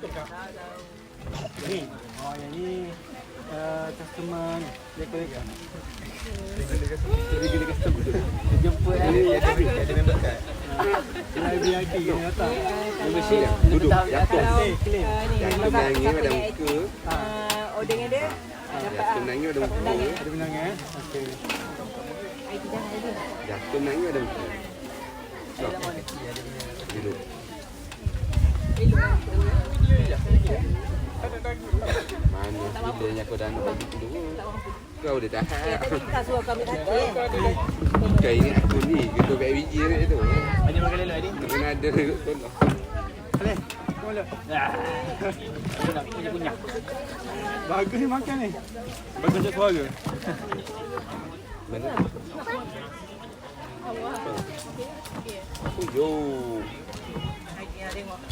Ni. Oh, yang ni customer decorator. Regular customer. Dia jemput ada member card. VIP kena datang. Membership Duduk jatuh. claim. Jatuh menangis pada muka. Order dengan dia. Jatuh menangis pada muka. Ada benang okey. Jatuh menangis pada muka. Duduk. Mana bilanya kau dah nak bagi dulu. Kau dah tahan. Kita suruh kami hati Kau ingat aku ni, gedung PIBG ni tu. Ada makan lelak ni? Tak kena ada tolong. Boleh. Boleh. Aku nak punya. Bagus ni makan ni. Bagus untuk suara. Mana? Oh, yo. Tengok.